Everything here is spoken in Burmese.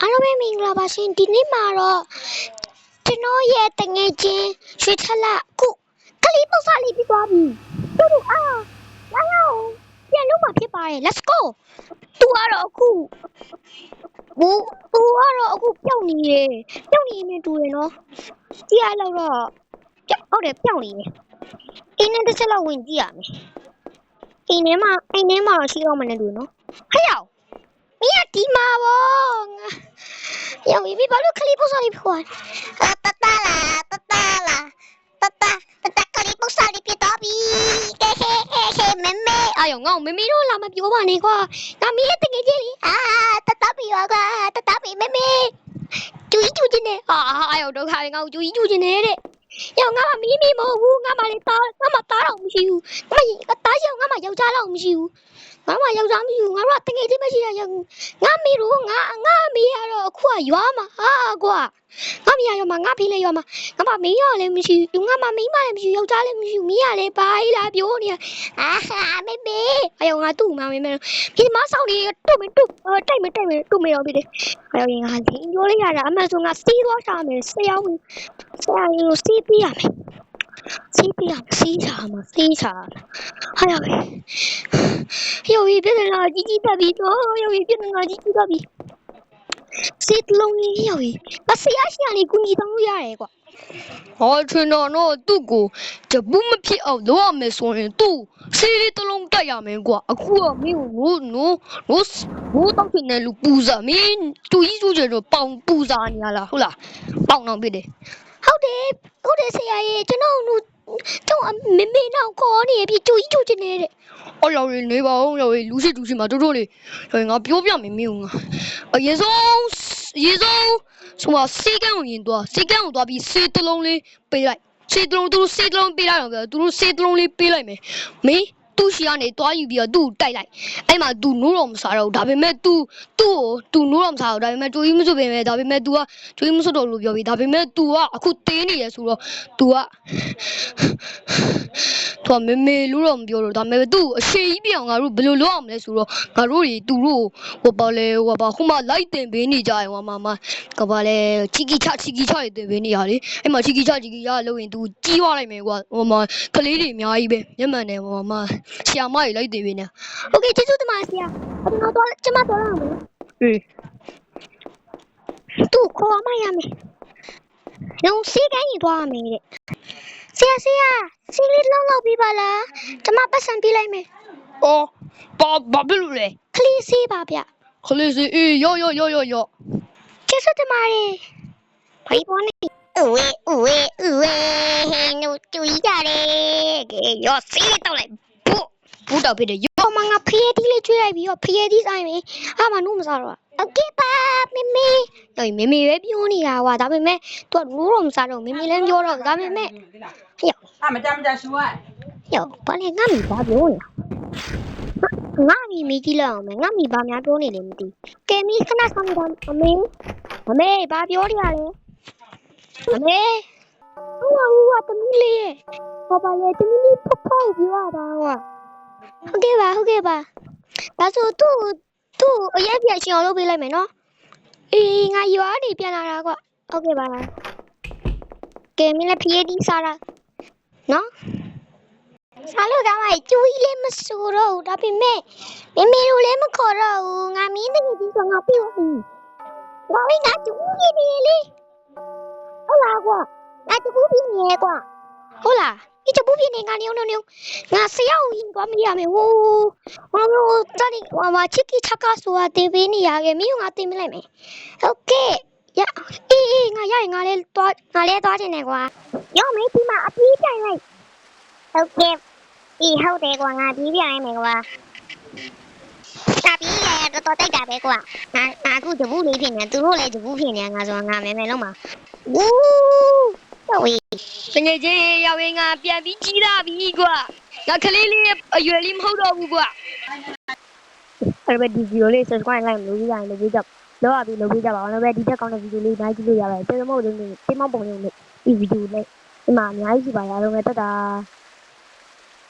အားလုံးပဲမင်္ဂလာပါရှင်ဒီနေ့မှာတော့ကျွန်တော်ရဲ့တငယ်ချင်းရွှေထက်လက်အခုကလေးပုတ်စားလေးပြီးသွားပြီတို့အားလာရောက်ပြန်လို့မှာဖြစ်ပါတယ် let's go သူကတော့အခုပျောက်နေတယ်နေတူတယ်နော်ကြည့်ရတော့ဟုတ်တယ်ပျောက်နေတယ်အင်းနဲ့တစ်ချက်လောက်ဝင်ကြည့်ရမယ်အိမ်ထဲမှာတော့ရှိတော့မှလည်းတူနော်ဟဲ့ရောက်မင်းကဒီမှာပေါ့ရောက်ပြီဘာလို့ကလေးပုတ်စားလေးဖွာတတကလေးပုတ်စားလေးပြတော့ပြီဟဲမမေအယောငေါမမေတို့လာမပြောပါနဲ့ကွာငါမင်းရဲ့တကယ်ကြီးလေတတပြီကွာတတပြီမမေကျူကြီးနေအယောဒုက္ခလေငါ့ကိုကျူကြီးနေတဲ့ယောငါမမီးမဟုတ်ဘူးငါမလေးသားငါမသားတော့မရှိဘူးငါသားယောငါမယောက်ျားတော့မရှိဘူးငါမယောက်ျားမရှိဘူးငါတို့ကတကယ်ကြီးမရှိတာယောငါမေတို့ငါမေရတော့အခုကရွာမှာကွာငါမရရွာမှာငါဖေးလေရွာမှာငါမမင်းရလည်းမရှိဘူးငါမမိန်းမလည်းမရှိယောက်ျားလည်းမရှိဘူးမင်းရလည်းဘာလာပြောနေမေမေအယောငါသူ့မမေမေဒီမဆောက်နေတို့မတိုက်မတို့မေတော့ပြီလေအယောငါဒီပြောလိုက်ရတာအမှန်ဆိုငါစီးသွားရှာမယ်ဆရာကိုစီးပြရမယ်စီးချာဟာယောပြနေလာကြီးတက်ပြီတော့ယောပြနေလာကြီးတက်ပြီစစ်လုံးကြီးယောမဆရာရှိရနေကူညီတောင်းလို့ရတယ်ကွာဟောချင်တော့သူ့ကိုတပူးမဖြစ်အောင်လုပ်ရမယ်ဆိုရင်သူ့စီးလေးတစ်လုံးတက်ရမယ်ကွာအခုကမင်းကိုနိုးတော့ဖြစ်နေလူပူစားမင်းသူကြီးစုချင်တော့ပေါင်ပူစားနေရလားဟုတ်လားပေါင်တော့ဖြစ်တယ်ဟုတ်တယ်ဆရာကြီးကျွန်တော်မေမေနောက်ခေါ်နေပြီကျူချင်နေတဲ့အော်လော်ရီနေပါဦးလော်ရီလူရှိမှာတို့လေငါပြောပြမယ်မင်းကအရင်ဆုံးဆိုမှာစေကန်းကိုသွားပြီးစေတလုံးလေးပေးလိုက်စေတလုံးပေးလိုက်တော့သူတို့စေတလုံးလေးပေးလိုက်မယ်မင်းသူ့ရှိကနေတွားယူပြီးတော့သူ့ကိုတိုက်လိုက်အဲ့မှာ तू နိုးတော့မစားတော့ဒါပေမဲ့ तू နိုးတော့မစားတော့ဒါပေမဲ့ကြိုကြီးမစွတ်ပင်ပဲဒါပေမဲ့ तू ကကြိုကြီးမစွတ်တော့လို့ပြောပြီးဒါပေမဲ့ तू ကအခုတင်းနေရဆိုတော့ तू ကမေလို့တော့မပြောတော့ဒါပေမဲ့ तू အရှိကြီးပြောင်းငါတို့ဘယ်လိုလုပ်အောင်လဲဆိုတော့ငါတို့တွေသူတို့ဟိုပါဟိုမှာလိုက်တင်ပေးနေကြရင်ဟိုမှာကဘာလဲချီကီချတွေတင်ပေးနေရလေအဲ့မှာချီကီချလို့ရင် तू ကြီးသွားလိုက်မယ်ကွာဟိုမှာကလေးတွေအများကြီးပဲမျက်မှန်တယ်ဟိုမှာဆရာမကြီးလိုက်တင်ပေးနေโอเคကျေးဇူးတင်ပါဆရာကျမတော့ရမယ်အေးသူ့ခေါ်မရမယ်လုံးစီးကန်းရင်သွားရမယ်တဲ့ဆရာစီးလေးလောက်ပြီးပါလားကျမပတ်စံပေးလိုက်မယ်အော်ဘာဖြစ်လို့လဲခလေးစီးပါဗျခလေးစီးအေးရောကျေးဇူးတင်ပါတယ်ဖိပေါ်နေဦးဝေဟဲနိုးတူကြတယ်ကဲရောစီးတော့လိုက်ဘူးတော့ဖြစ်တယ်ရောမငါဖျဲတီးလေးကျွေးလိုက်ပြီးတော့ဖျဲတီးဆိုင်ပြီမနိုးမစားတော့โอเคပါမေမေပဲပြောနေတာကွာဒါပေမဲ့ तू ကနိုးတော့မစားတော့မေမေလည်းပြောတော့ဒါပေမဲ့မကြရှူရဘာလဲငါမိဘာပြောနေတာငါမိကြည့်လိုက်အောင်မယ်ငါမိဘာများပြောနေလဲမသိကဲမိခဏဆောင်နေတာအမေဘာပြောနေရလဲအမေဟုတ်တမီးလေးဘာပါလဲတမီးလေးဖောက်ပြောရတာကွာဟုတ်ကဲ့ပါဒါဆိုသူ့အရက်ပြရှင်အောင်လုပ်ပေးလိုက်မယ်နော်အေးငါရွာနေပြန်လာတာကွာဟုတ်ကဲ့ပါကဲမင်းလည်းဖျေးတီးစားတာနော်စားလို့ကောင်းပါကျူကြီးလည်းမဆိုတော့ဘူးဒါပေမဲ့မေမေတို့လည်းမခေါ်တော့ဘူးငါမင်းတကယ်ကြီးဆိုငါပြီးပြီငါကျူကြီးနေလေဟုတ်လားကွာငါကျူကြီးနေကွာဟုတ်လားဒီကျူကြီးနေငါနေငါဆရာဦးရင်ကွာမရမယ်ဟိုတန်းဟိုချစ်ကီချကာဆိုတာတင်ပေးနေရခဲ့မင်းကငါတင်မလိုက်မယ်ဟုတ်ကဲ့အေးငါရရင်ငါလည်းသွားချင်တယ်ကွာရောမေးဒီမှာအပြေးတိုင်လိုက်ဟုတ်ကဲ့ဟုတ်တယ်ကွာငါပြေးပြရမယ်ကွာပြေးရတော့တိုက်တာပဲကွာငါအခုဂျဘူးလေးဖြစ်နေသူတို့လည်းဂျဘူးဖြစ်နေငါဆိုငါမဲလုံးပါဝူးဟုတ်ပြီတကယ်ချင်းရောက်ရင်ငါပြန်ပြီးကြီးလာပြီကွာငါကလေးလေးအရွယ်လေးမဟုတ်တော့ဘူးကွာအဲ့ဒီဗီဒီယိုလေး subscribe လိုက်လို့ရရင်လုပ်ပေးကြပါအောင်လည်းဒီတက်ကောင်းတဲ့ဗီဒီယိုလေးနိုင်ကြည့်လို့ရပါတယ်ကျွန်တော်တို့တင်မောက်ပုံလေးနဲ့ဒီဗီဒီယိုလေးဒီမှာအများကြီးရှိပါရအောင်တတ်တာ